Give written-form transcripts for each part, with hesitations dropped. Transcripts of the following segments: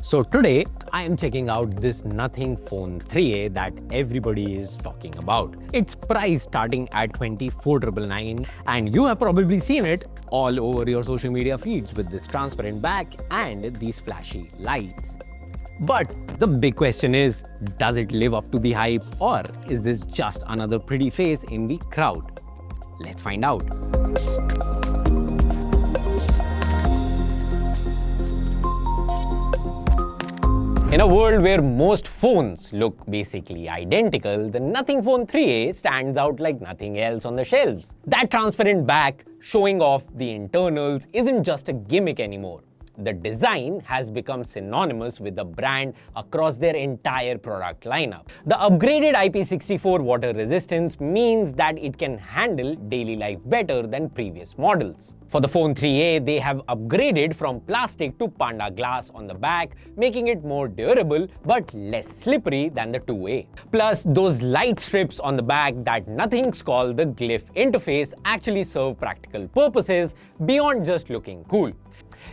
So today I am checking out this Nothing Phone 3A that everybody is talking about. It's priced starting at 24,999 and you have probably seen it all over your social media feeds with this transparent back and these flashy lights. But the big question is, does it live up to the hype or is this just another pretty face in the crowd? Let's find out. In a world where most phones look basically identical, the Nothing Phone 3A stands out like nothing else on the shelves. That transparent back showing off the internals isn't just a gimmick anymore. The design has become synonymous with the brand across their entire product lineup. The upgraded IP64 water resistance means that it can handle daily life better than previous models. For the Phone 3A, they have upgraded from plastic to Panda glass on the back, making it more durable but less slippery than the 2A. Plus, those light strips on the back that Nothing's called the Glyph Interface actually serve practical purposes beyond just looking cool.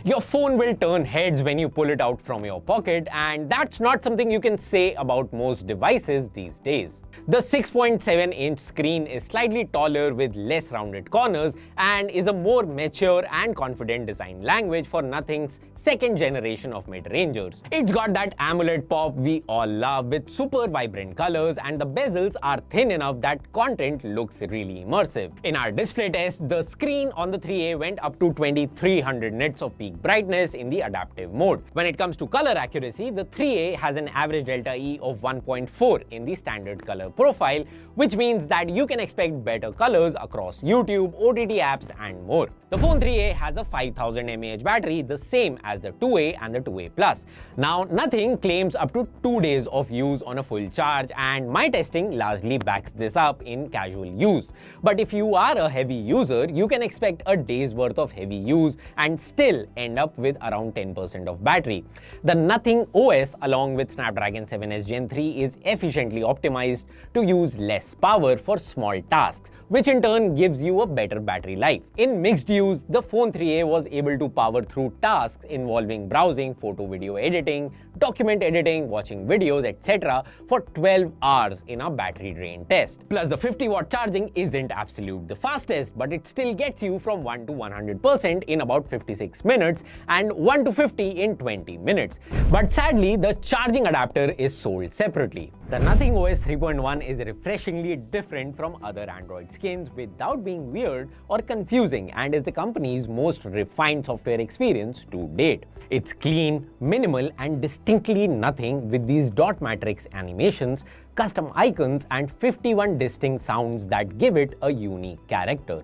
Your phone will turn heads when you pull it out from your pocket, and that's not something you can say about most devices these days. The 6.7-inch screen is slightly taller with less rounded corners and is a more mature and confident design language for Nothing's second generation of mid-rangers. It's got that AMOLED pop we all love with super vibrant colors, and the bezels are thin enough that content looks really immersive. In our display test, the screen on the 3A went up to 2300 nits of peak brightness in the adaptive mode. When it comes to color accuracy, the 3A has an average delta E of 1.4 in the standard color profile, which means that you can expect better colors across YouTube, OTT apps, and more. The Phone 3A has a 5000 mAh battery, the same as the 2A and the 2A Plus. Now, Nothing claims up to 2 days of use on a full charge, and my testing largely backs this up in casual use. But if you are a heavy user, you can expect a day's worth of heavy use and still end up with around 10% of battery. The Nothing OS along with Snapdragon 7s Gen 3 is efficiently optimized to use less power for small tasks, which in turn gives you a better battery life. In mixed use, the Phone 3A was able to power through tasks involving browsing, photo video editing, document editing, watching videos, etc. for 12 hours in a battery drain test. Plus, the 50-watt charging isn't absolute the fastest, but it still gets you from 1 to 100% in about 56 minutes and 1 to 50 in 20 minutes. But sadly, the charging adapter is sold separately. The Nothing OS 3.1 is refreshingly different from other Android skins without being weird or confusing, and is the company's most refined software experience to date. It's clean, minimal, and distinctly Nothing with these dot matrix animations, custom icons, and 51 distinct sounds that give it a unique character.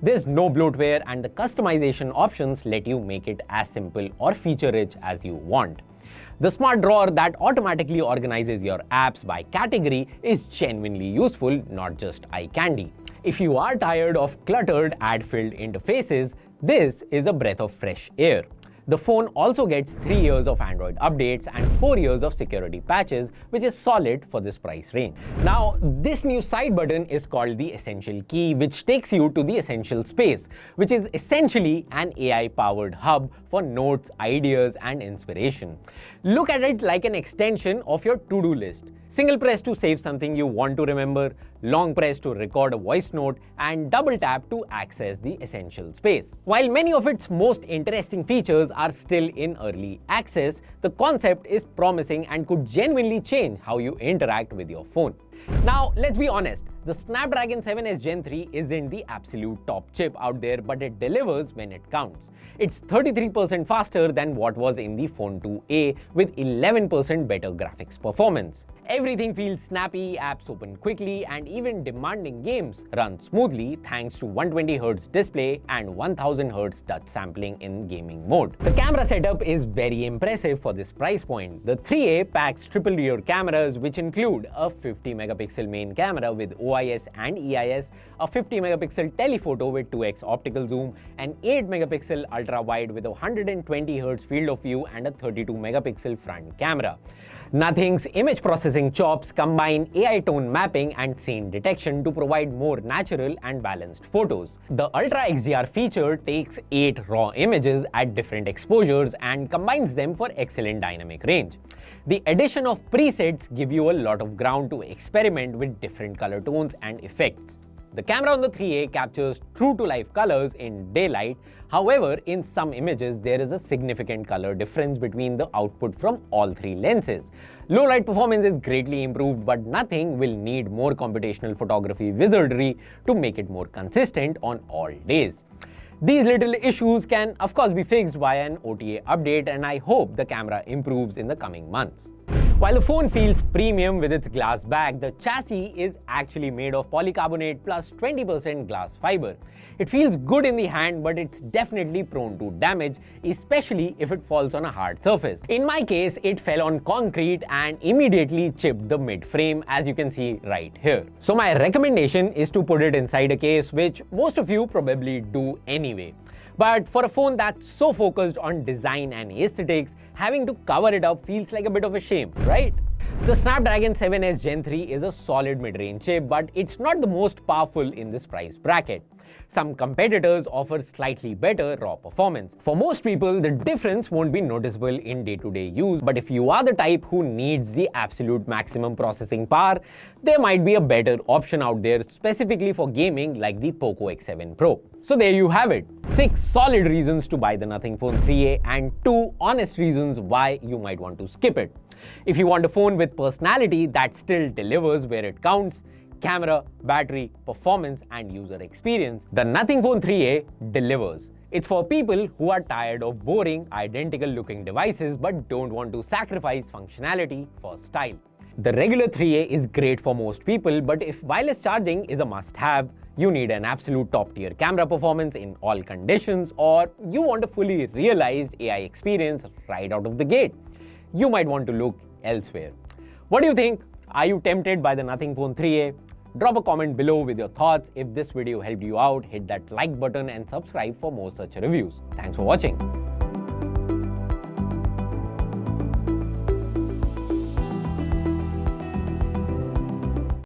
There's no bloatware, and the customization options let you make it as simple or feature-rich as you want. The smart drawer that automatically organizes your apps by category is genuinely useful, not just eye candy. If you are tired of cluttered, ad-filled interfaces, this is a breath of fresh air. The phone also gets 3 years of Android updates and 4 years of security patches, which is solid for this price range. Now, this new side button is called the Essential Key, which takes you to the Essential Space, which is essentially an AI-powered hub for notes, ideas, and inspiration. Look at it like an extension of your to-do list. Single press to save something you want to remember, long press to record a voice note, and double tap to access the Essential Space. While many of its most interesting features are still in early access, the concept is promising and could genuinely change how you interact with your phone. Now, let's be honest, the Snapdragon 7s Gen 3 isn't the absolute top chip out there, but it delivers when it counts. It's 33% faster than what was in the Phone 2A with 11% better graphics performance. Everything feels snappy, apps open quickly, and even demanding games run smoothly thanks to 120Hz display and 1000Hz touch sampling in gaming mode. The camera setup is very impressive for this price point. The 3A packs triple rear cameras, which include a 50 megapixel main camera with OIS OIS and EIS, a 50 megapixel telephoto with 2x optical zoom, an 8 megapixel ultra wide with a 120 Hz field of view and a 32 megapixel front camera. Nothing's image processing chops combine AI tone mapping and scene detection to provide more natural and balanced photos. The Ultra XDR feature takes 8 raw images at different exposures and combines them for excellent dynamic range. The addition of presets give you a lot of ground to experiment with different color tones and effects. The camera on the 3A captures true-to-life colors in daylight. However, in some images, there is a significant color difference between the output from all 3 lenses. Low light performance is greatly improved, but nothing will need more computational photography wizardry to make it more consistent on all days. These little issues can of course be fixed via an OTA update, and I hope the camera improves in the coming months. While the phone feels premium with its glass back, the chassis is actually made of polycarbonate plus 20% glass fiber. It feels good in the hand, but it's definitely prone to damage, especially if it falls on a hard surface. In my case, it fell on concrete and immediately chipped the mid-frame, as you can see right here. So my recommendation is to put it inside a case, which most of you probably do anyway. But for a phone that's so focused on design and aesthetics, having to cover it up feels like a bit of a shame, right? The Snapdragon 7S Gen 3 is a solid mid-range chip, but it's not the most powerful in this price bracket. Some competitors offer slightly better raw performance. For most people, the difference won't be noticeable in day-to-day use, but if you are the type who needs the absolute maximum processing power, there might be a better option out there specifically for gaming, like the Poco X7 Pro. So there you have it. 6 solid reasons to buy the Nothing Phone 3A and 2 honest reasons why you might want to skip it. If you want a phone with personality that still delivers where it counts, camera, battery, performance, and user experience, the Nothing Phone 3A delivers. It's for people who are tired of boring, identical-looking devices but don't want to sacrifice functionality for style. The regular 3A is great for most people, but if wireless charging is a must-have, you need an absolute top-tier camera performance in all conditions, or you want a fully realized AI experience right out of the gate, you might want to look elsewhere. What do you think? Are you tempted by the Nothing Phone 3A? Drop a comment below with your thoughts. If this video helped you out, hit that like button and subscribe for more such reviews. Thanks for watching.